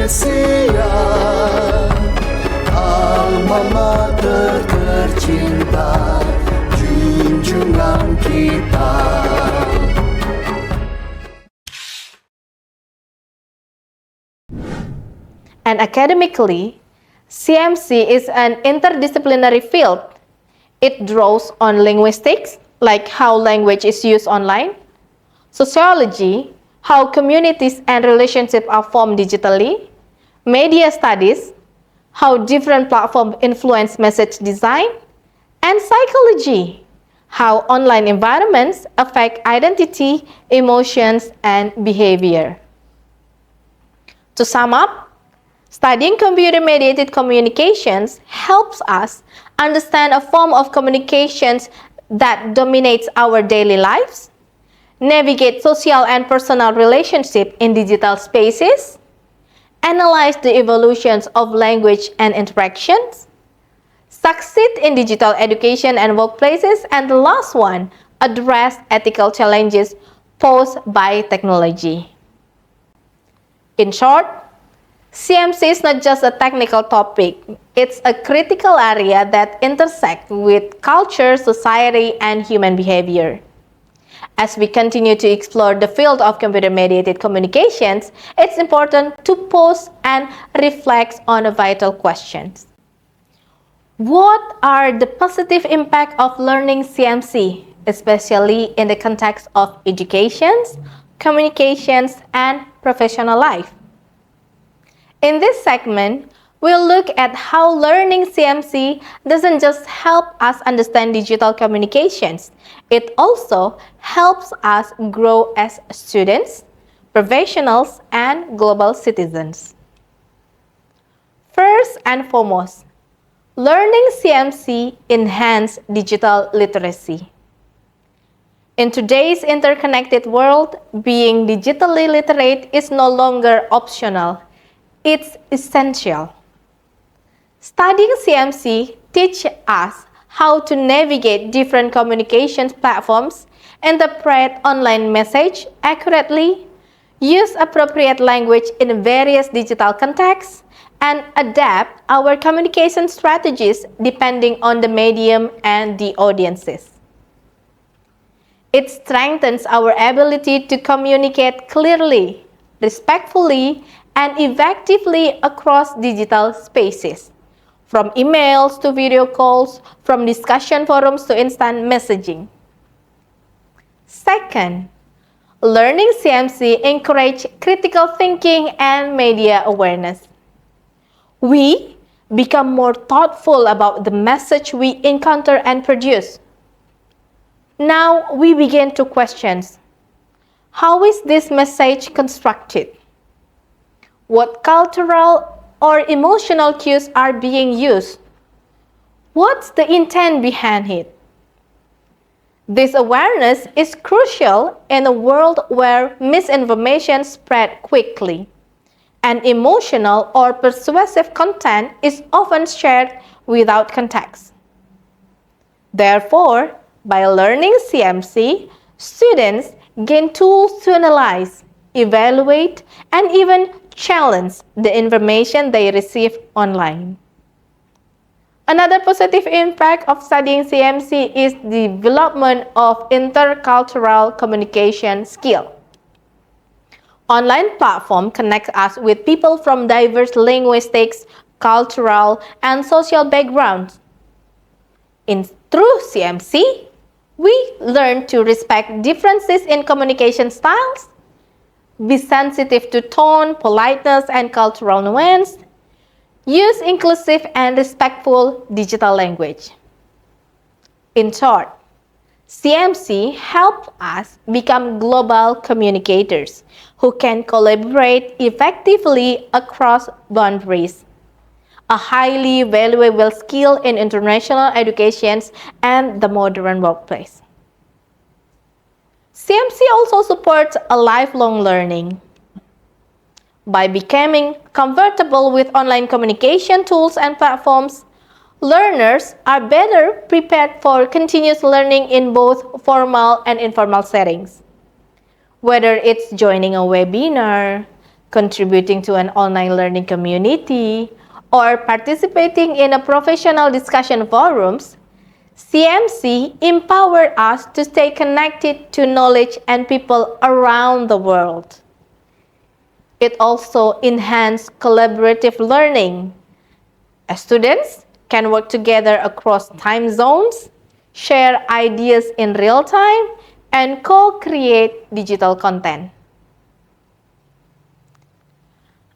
Malaysia, alma mater tercinta, junjungan kita. And academically, CMC is an interdisciplinary field. It draws on linguistics, like how language is used online, sociology, how communities and relationships are formed digitally, media studies, how different platforms influence message design, and psychology, how online environments affect identity, emotions, and behavior. To sum up, studying computer-mediated communications helps us understand a form of communications that dominates our daily lives, navigate social and personal relationships in digital spaces, analyze the evolutions of language and interactions, succeed in digital education and workplaces, and the last one, address ethical challenges posed by technology. In short, CMC is not just a technical topic, it's a critical area that intersects with culture, society, and human behavior. As we continue to explore the field of computer-mediated communications, it's important to pause and reflect on vital questions. What are the positive impacts of learning CMC, especially in the context of education, communications, and professional life? In this segment, we'll look at how learning CMC doesn't just help us understand digital communications, it also helps us grow as students, professionals, and global citizens. First and foremost, learning CMC enhances digital literacy. In today's interconnected world, being digitally literate is no longer optional. It's essential. Studying CMC teaches us how to navigate different communications platforms, interpret online messages accurately, use appropriate language in various digital contexts, and adapt our communication strategies depending on the medium and the audiences. It strengthens our ability to communicate clearly, respectfully, and effectively across digital spaces, from emails to video calls, from discussion forums to instant messaging. Second, learning CMC encourages critical thinking and media awareness. We become more thoughtful about the message we encounter and produce. Now we begin to question, how is this message constructed? What cultural or emotional cues are being used? What's the intent behind it? This awareness is crucial in a world where misinformation spreads quickly, and emotional or persuasive content is often shared without context. Therefore, by learning CMC, students gain tools to analyze, evaluate, and even challenge the information they receive online. Another positive impact of studying CMC is the development of intercultural communication skill. Online platforms connect us with people from diverse linguistics, cultural, and social backgrounds. Through CMC, we learn to respect differences in communication styles, be sensitive to tone, politeness, and cultural nuance, use inclusive and respectful digital language. In short, CMC helps us become global communicators who can collaborate effectively across boundaries, a highly valuable skill in international education and the modern workplace. CMC also supports a lifelong learning. By becoming comfortable with online communication tools and platforms, learners are better prepared for continuous learning in both formal and informal settings. Whether it's joining a webinar, contributing to an online learning community, or participating in a professional discussion forums, CMC empower us to stay connected to knowledge and people around the world. It also enhances collaborative learning, as students can work together across time zones, share ideas in real time, and co-create digital content.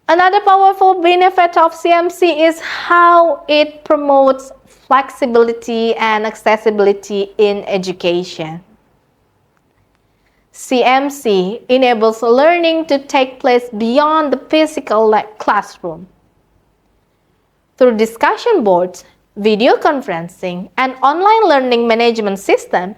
Another powerful benefit of CMC is how it promotes flexibility and accessibility in education. CMC enables learning to take place beyond the physical classroom. Through discussion boards, video conferencing, and online learning management system,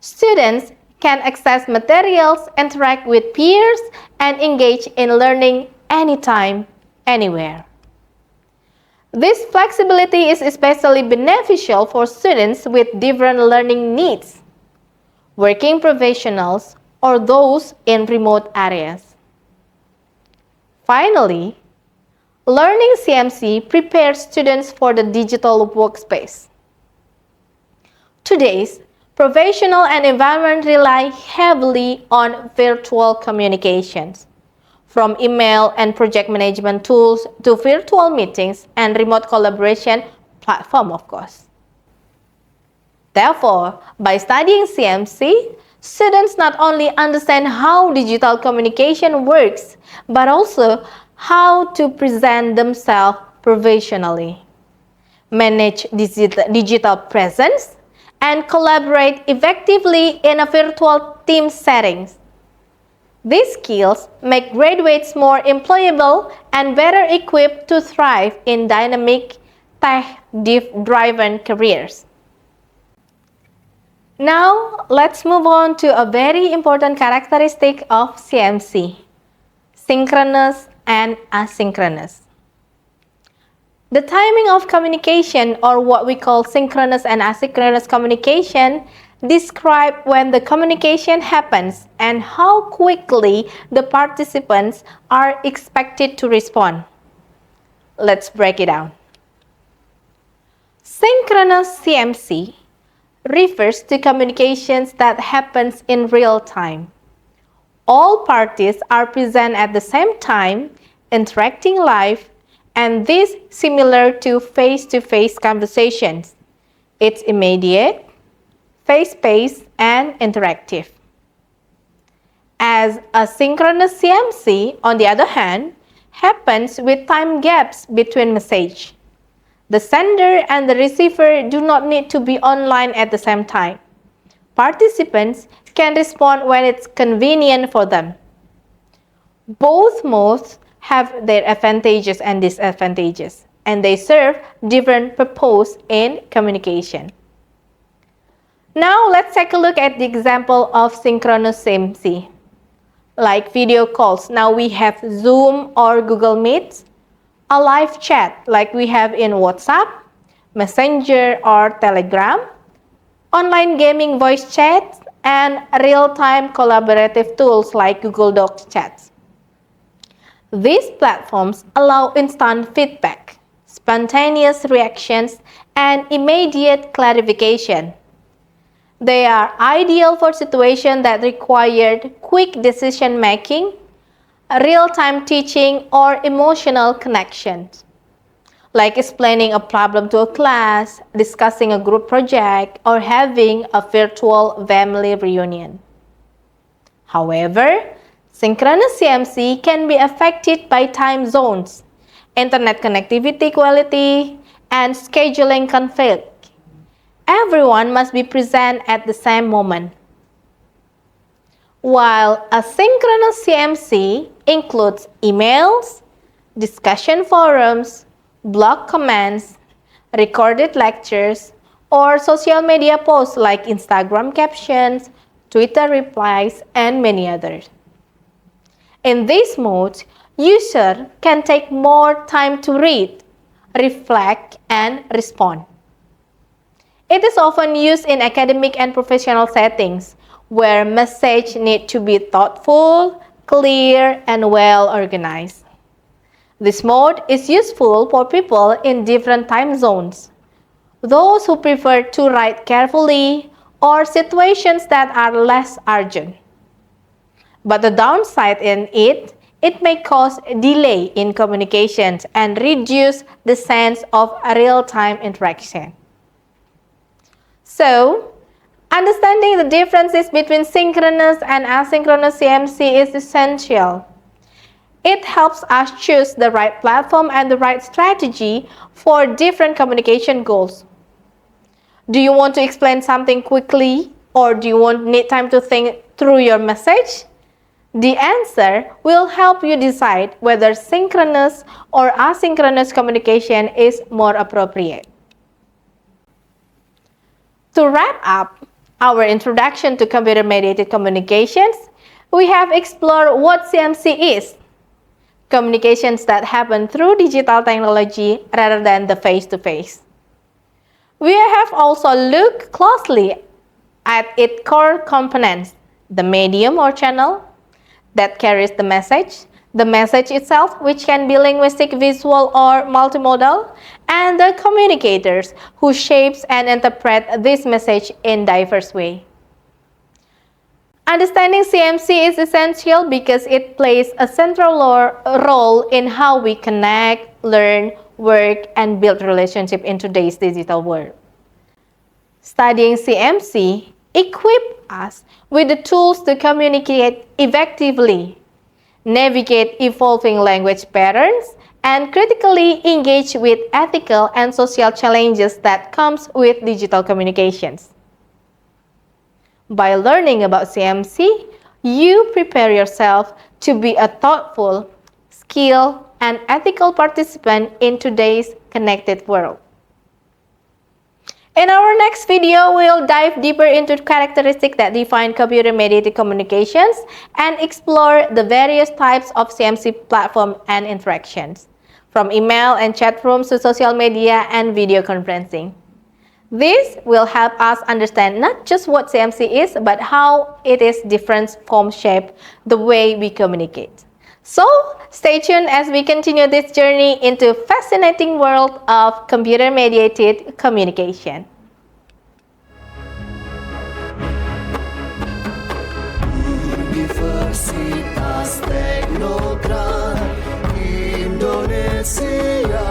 students can access materials, interact with peers, and engage in learning anytime, anywhere. This flexibility is especially beneficial for students with different learning needs, working professionals, or those in remote areas. Finally, learning CMC prepares students for the digital workspace. Today's professional and environment rely heavily on virtual communications, from email and project management tools to virtual meetings and remote collaboration platform, of course. Therefore, by studying CMC, students not only understand how digital communication works, but also how to present themselves professionally, manage digital presence, and collaborate effectively in a virtual team settings. These skills make graduates more employable and better equipped to thrive in dynamic, tech-driven careers. Now, let's move on to a very important characteristic of CMC: synchronous and asynchronous. The timing of communication, or what we call synchronous and asynchronous communication, describe when the communication happens and how quickly the participants are expected to respond. Let's break it down. Synchronous CMC refers to communications that happens in real time. All parties are present at the same time, interacting live, and this similar to face-to-face conversations. It's immediate, fast-paced, and interactive. As asynchronous CMC, on the other hand, happens with time gaps between messages. The sender and the receiver do not need to be online at the same time. Participants can respond when it's convenient for them. Both modes have their advantages and disadvantages, and they serve different purposes in communication. Now let's take a look at the example of synchronous CMC. Like video calls, now we have Zoom or Google Meet, a live chat like we have in WhatsApp, Messenger or Telegram, online gaming voice chat, and real-time collaborative tools like Google Docs chats. These platforms allow instant feedback, spontaneous reactions, and immediate clarification. They are ideal for situations that required quick decision-making, real-time teaching, or emotional connections, like explaining a problem to a class, discussing a group project, or having a virtual family reunion. However, synchronous CMC can be affected by time zones, internet connectivity quality, and scheduling conflict. Everyone must be present at the same moment. While asynchronous CMC includes emails, discussion forums, blog comments, recorded lectures, or social media posts like Instagram captions, Twitter replies, and many others. In this mode, user can take more time to read, reflect, and respond. It is often used in academic and professional settings where messages need to be thoughtful, clear, and well organized. This mode is useful for people in different time zones, those who prefer to write carefully, or situations that are less urgent. But the downside in it may cause delay in communications and reduce the sense of real-time interaction. So, understanding the differences between synchronous and asynchronous CMC is essential. It helps us choose the right platform and the right strategy for different communication goals. Do you want to explain something quickly, or do you need time to think through your message? The answer will help you decide whether synchronous or asynchronous communication is more appropriate. To wrap up our introduction to computer-mediated communications, we have explored what CMC is. Communications that happen through digital technology rather than the face-to-face. We have also looked closely at its core components, the medium or channel that carries the message itself, which can be linguistic, visual, or multimodal, and the communicators who shapes and interpret this message in diverse ways. Understanding CMC is essential because it plays a central role in how we connect, learn, work, and build relationships in today's digital world. Studying CMC equips us with the tools to communicate effectively, navigate evolving language patterns, and critically engage with ethical and social challenges that comes with digital communications. By learning about CMC, you prepare yourself to be a thoughtful, skilled, and ethical participant in today's connected world. In our next video, we'll dive deeper into characteristics that define computer-mediated communications and explore the various types of CMC platform and interactions, from email and chat rooms to social media and video conferencing. This will help us understand not just what CMC is, but how it is different forms shape the way we communicate. So, stay tuned as we continue this journey into fascinating world of computer-mediated communication. Universitas Teknokrat Indonesia,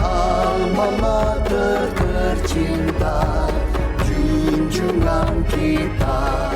alma mater tercinta, junjungan kita.